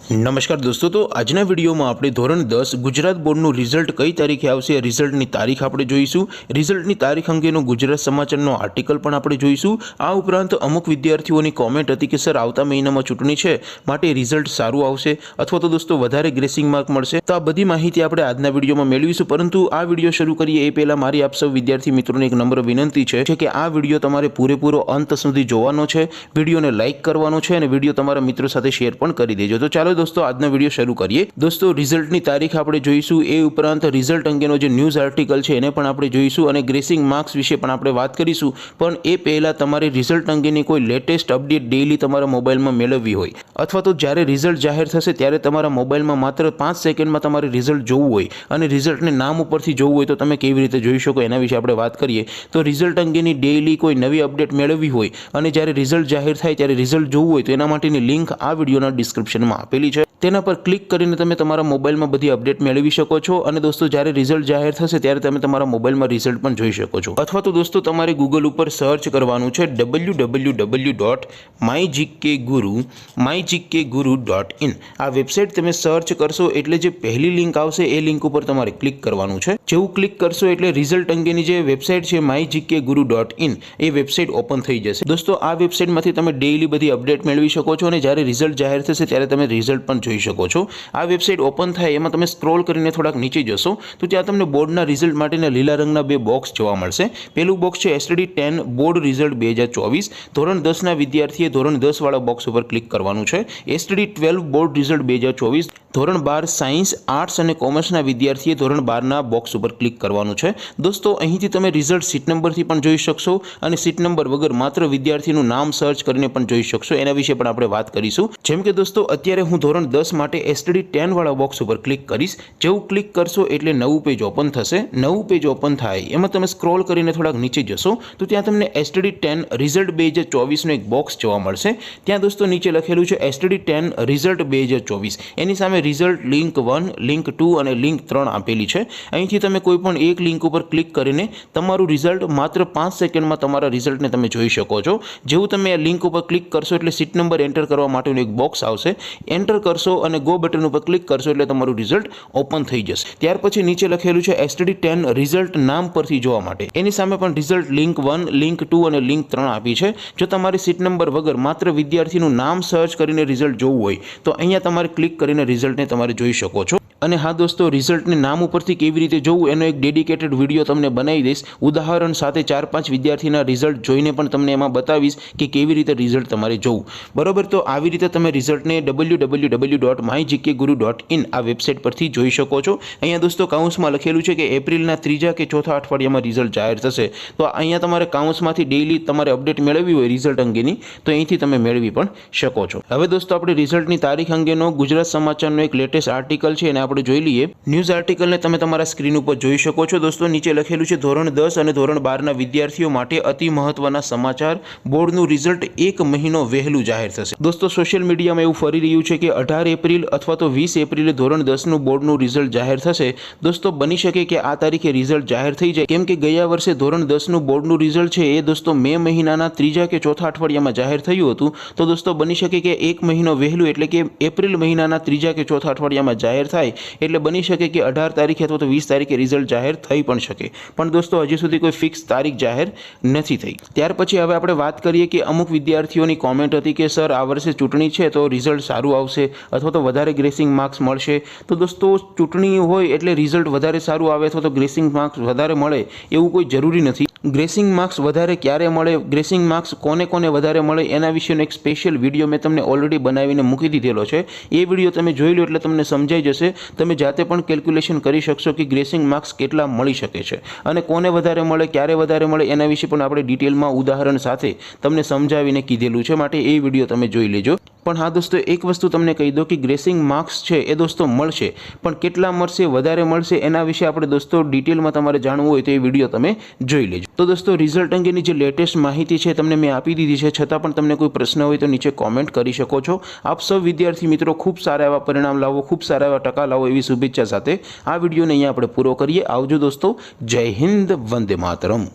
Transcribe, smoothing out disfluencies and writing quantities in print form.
नमस्कार दोस्तों, तो आजना वीडियो में આપણે ધોરણ 10 ગુજરાત બોર્ડનું રિઝલ્ટ કઈ તારીખે આવશે, રિઝલ્ટની તારીખ આપણે જોઈશું, રિઝલ્ટની તારીખ અંગેનો ગુજરાત સમાચારનો આર્ટિકલ પણ આપણે જોઈશું। આ ઉપરાંત અમુક વિદ્યાર્થીઓની કોમેન્ટ હતી કે સર આવતા મહિનામાં ચૂંટણી છે માટે રિઝલ્ટ સારું આવશે અથવા તો દોસ્તો વધારે ગ્રેસિંગ માર્ક મળશે, તો આ બધી માહિતી આપણે આજના વિડીયોમાં મેળવીશું। પરંતુ આ વિડીયો શરૂ કરીએ એ પહેલા મારી આપ સૌ વિદ્યાર્થી મિત્રોને એક નમ્ર વિનંતી છે કે આ વિડીયો તમારે પૂરેપૂરો અંત સુધી જોવાનો છે, વિડીયોને લાઈક કરવાનો છે અને વિડીયો તમારા મિત્રો સાથે શેર પણ કરી દેજો। તો ચાલો दोस्तों आज वीडियो शुरू करिए। दोस्तों रिजल्ट की तारीख આપણે જોઈશું, એ ઉપરાંત રિઝલ્ટ અંગેનો જે ન્યૂઝ આર્ટિકલ છે એને પણ આપણે જોઈશું અને ગ્રેસિંગ માર્ક્સ વિશે પણ આપણે વાત કરીશું। પણ એ પહેલા તમારે રિઝલ્ટ અંગેની કોઈ લેટેસ્ટ અપડેટ ડેઈલી તમારા મોબાઈલમાં મેળવવી હોય અથવા તો જ્યારે રિઝલ્ટ જાહેર થશે ત્યારે તમારા મોબાઈલમાં માત્ર 5 સેકન્ડમાં તમારે રિઝલ્ટ જોવું હોય અને રિઝલ્ટને નામ ઉપરથી જોવું હોય તો તમે કેવી રીતે જોઈ શકો એના વિશે આપણે વાત કરીએ। તો રિઝલ્ટ અંગેની ડેઈલી કોઈ નવી અપડેટ મેળવવી હોય અને જ્યારે રિઝલ્ટ જાહેર થાય ત્યારે રિઝલ્ટ જોવું હોય તો એના માટેની લિંક આ વિડીયોના ડિસ્ક્રિપ્શનમાં આપેલી છે, તેના પર ક્લિક કરીને તમે તમારા મોબાઈલમાં બધી અપડેટ મેળવી શકો છો। અને દોસ્તો જ્યારે રિઝલ્ટ જાહેર થશે ત્યારે તમે તમારા મોબાઈલમાં રિઝલ્ટ પણ જોઈ શકો છો। અથવા તો દોસ્તો તમારે ગૂગલ ઉપર સર્ચ કરવાનું છે www.mygkguru.in। આ વેબસાઇટ તમે સર્ચ કરશો એટલે જે પહેલી લિંક આવશે એ લિંક ઉપર તમારે ક્લિક કરવાનું છે। જેવું ક્લિક કરશો એટલે રિઝલ્ટ અંગેની જે વેબસાઇટ છે mygkguru.in એ વેબસાઇટ ઓપન થઈ જશે। દોસ્તો આ વેબસાઇટમાંથી તમે ડેઈલી બધી અપડેટ મેળવી શકો છો અને જ્યારે રિઝલ્ટ જાહેર થશે ત્યારે તમે રિઝલ્ટ પણ જોઈ શકો છો। આ વેબસાઇટ ઓપન થાય એમાં તમે સ્ક્રોલ કરીને થોડાક નીચે જશો તો ત્યાં તમને બોર્ડના રિઝલ્ટ માટેના લીલા રંગના બે બોક્સ જોવા મળશે। પહેલું બોક્સ છે એસટીડી 10 બોર્ડ રિઝલ્ટ 2024, ધોરણ 10ના વિદ્યાર્થીએ ધોરણ 10 વાળા બોક્સ ઉપર ક્લિક કરવાનું છે। એસટીડી 12 બોર્ડ રિઝલ્ટ 2024 ધોરણ 12 સાયન્સ આર્ટ્સ અને કોમર્સના વિદ્યાર્થીએ ધોરણ 12ના બોક્સ ઉપર ક્લિક કરવાનું છે। દોસ્તો અહીંથી તમે રિઝલ્ટ સીટ નંબરથી પણ જોઈ શકશો અને સીટ નંબર વગર માત્ર વિદ્યાર્થીનું નામ સર્ચ કરીને પણ જોઈ શકશો, એના વિશે પણ આપણે વાત કરીશું। જેમ કે દોસ્તો અત્યારે હું ધોરણ 10 માટે એસટીડી 10 વાળા બોક્સ ઉપર ક્લિક કરીશ। જેવું ક્લિક કરશો એટલે નવું પેજ ઓપન થશે। નવું પેજ ઓપન થાય એમાં તમે સ્ક્રોલ કરીને થોડાક નીચે જશો તો ત્યાં તમને એસટીડી 10 રિઝલ્ટ 2024 નો એક બોક્સ જોવા મળશે। ત્યાં દોસ્તો નીચે લખેલું છે એસટીડી 10 રિઝલ્ટ 2024, એની સામે રિઝલ્ટ લિંક 1, લિંક 2 અને લિંક 3 આપેલી છે। અહીંથી તમે કોઈ પણ એક લિંક ઉપર ક્લિક કરીને તમારું રિઝલ્ટ માત્ર 5 સેકન્ડમાં તમારા રિઝલ્ટને તમે જોઈ શકો છો। જેવું તમે આ લિંક ઉપર ક્લિક કરશો એટલે સીટ નંબર એન્ટર કરવા માટેનું એક બોક્સ આવશે, એન્ટર કરશો અને ગો બટન ઉપર ક્લિક કરશો એટલે તમારું રિઝલ્ટ ઓપન થઈ જશે। ત્યાર પછી નીચે લખેલું છે એસટીડી 10 રિઝલ્ટ નામ પરથી જોવા માટે, એની સામે પણ રિઝલ્ટ લિંક 1, લિંક 2 અને લિંક 3 આપી છે। જો તમારી સીટ નંબર વગર માત્ર વિદ્યાર્થીનું નામ સર્ચ કરીને રિઝલ્ટ જોવું હોય તો અહીંયા તમારે ક્લિક કરીને રિઝલ્ટને તમારે જોઈ શકો છો। અને હા દોસ્તો, રિઝલ્ટને નામ ઉપરથી કેવી રીતે જોવું એનો એક ડેડિકેટેડ વિડીયો તમને બનાવી દઈશ, ઉદાહરણ સાથે 4-5 વિદ્યાર્થીના રિઝલ્ટ જોઈને પણ તમને એમાં બતાવીશ કે કેવી રીતે રિઝલ્ટ તમારે જોવું, બરોબર। તો આવી રીતે તમે રિઝલ્ટને www.mygkguru.in આ વેબસાઇટ પરથી જોઈ શકો છો। અહીંયા દોસ્તો કાઉન્સમાં લખેલું છે કે એપ્રિલના 3જા કે 4થા અઠવાડિયામાં રિઝલ્ટ જાહેર થશે। તો અહીંયા તમારે કાઉન્સમાંથી ડેઈલી તમારે અપડેટ મેળવવી હોય રિઝલ્ટ અંગેની તો અહીંથી તમે મેળવી પણ શકો છો। હવે દોસ્તો આપણે રિઝલ્ટની તારીખ અંગેનો ગુજરાત સમાચારનો એક લેટેસ્ટ આર્ટિકલ છે એને આપણે જોઈ લઈએ। ન્યૂઝ આર્ટિકલને તમે તમારા સ્ક્રીન ઉપર જોઈ શકો છો। દોસ્તો નીચે લખેલું છે ધોરણ 10 અને ધોરણ 12ના વિદ્યાર્થીઓ માટે અતિ મહત્વના સમાચાર, બોર્ડનું રિઝલ્ટ 1 મહિનો વહેલું જાહેર થશે। દોસ્તો સોશિયલ મીડિયામાં એવું ફરી રહ્યું છે કે 18 એપ્રિલ અથવા તો 20 એપ્રિલે ધોરણ 10નું બોર્ડનું રિઝલ્ટ જાહેર થશે। દોસ્તો બની શકે કે આ તારીખે રિઝલ્ટ જાહેર થઈ જાય, કેમ કે ગયા વર્ષે ધોરણ 10નું બોર્ડનું રિઝલ્ટ છે એ દોસ્તો મે મહિનાના 3જા કે 4થા અઠવાડિયામાં જાહેર થયું હતું। તો દોસ્તો બની શકે કે 1 મહિનો વહેલું એટલે કે એપ્રિલ મહિનાના 3જા કે 4થા અઠવાડિયામાં જાહેર થાય એટલે બની શકે કે 18 તારીખે અથવા તો 20 તારીખે રિઝલ્ટ જાહેર થઈ પણ શકે, પણ દોસ્તો હજી સુધી કોઈ ફિક્સ તારીખ જાહેર નથી થઈ। ત્યાર પછી હવે આપણે વાત કરીએ કે અમુક વિદ્યાર્થીઓની કોમેન્ટ હતી કે સર આ વર્ષે ચૂંટણી છે તો રિઝલ્ટ સારું આવશે અથવા તો વધારે ગ્રેસિંગ માર્ક્સ મળશે। તો દોસ્તો ચૂંટણી હોય એટલે રિઝલ્ટ વધારે સારું આવે અથવા તો ગ્રેસિંગ માર્ક્સ વધારે મળે એવું કોઈ જરૂરી નથી। ગ્રેસિંગ માર્ક્સ વધારે ક્યારે મળે, ગ્રેસિંગ માર્ક્સ કોને કોને વધારે મળે એના વિશેનો એક સ્પેશિયલ વિડીયો મેં તમને ઓલરેડી બનાવીને મૂકી દીધેલો છે। એ વિડીયો તમે જોઈ લો એટલે તમને સમજાઈ જશે, તમે જાતે પણ કેલ્ક્યુલેશન કરી શકશો કે ગ્રેસિંગ માર્ક્સ કેટલા મળી શકે છે અને કોને વધારે મળે, ક્યારે વધારે મળે એના વિશે પણ આપણે ડિટેલમાં ઉદાહરણ સાથે તમને સમજાવીને કીધેલું છે, માટે એ વિડીયો તમે જોઈ લેજો। પણ હા દોસ્તો એક વસ્તુ તમને કહી દો કે ગ્રેસિંગ માર્ક્સ છે એ દોસ્તો મળશે, પણ કેટલા મળશે, વધારે મળશે એના વિશે આપણે દોસ્તો ડિટેલમાં તમારે જાણવું હોય તો એ વિડીયો તમે જોઈ લેજો। તો દોસ્તો રિઝલ્ટ અંગેની જે લેટેસ્ટ માહિતી છે તમને મેં આપી દીધી છે, છતાં પણ તમને કોઈ પ્રશ્ન હોય તો નીચે કોમેન્ટ કરી શકો છો। આપ સૌ વિદ્યાર્થી મિત્રો ખૂબ સારા એવા પરિણામ લાવો, ખૂબ સારા એવા ટકા લાવો એવી શુભેચ્છા સાથે આ વિડીયોને અહીંયા આપણે પૂરો કરીએ। આવજો દોસ્તો, જય હિન્દ, વંદે માતરમ।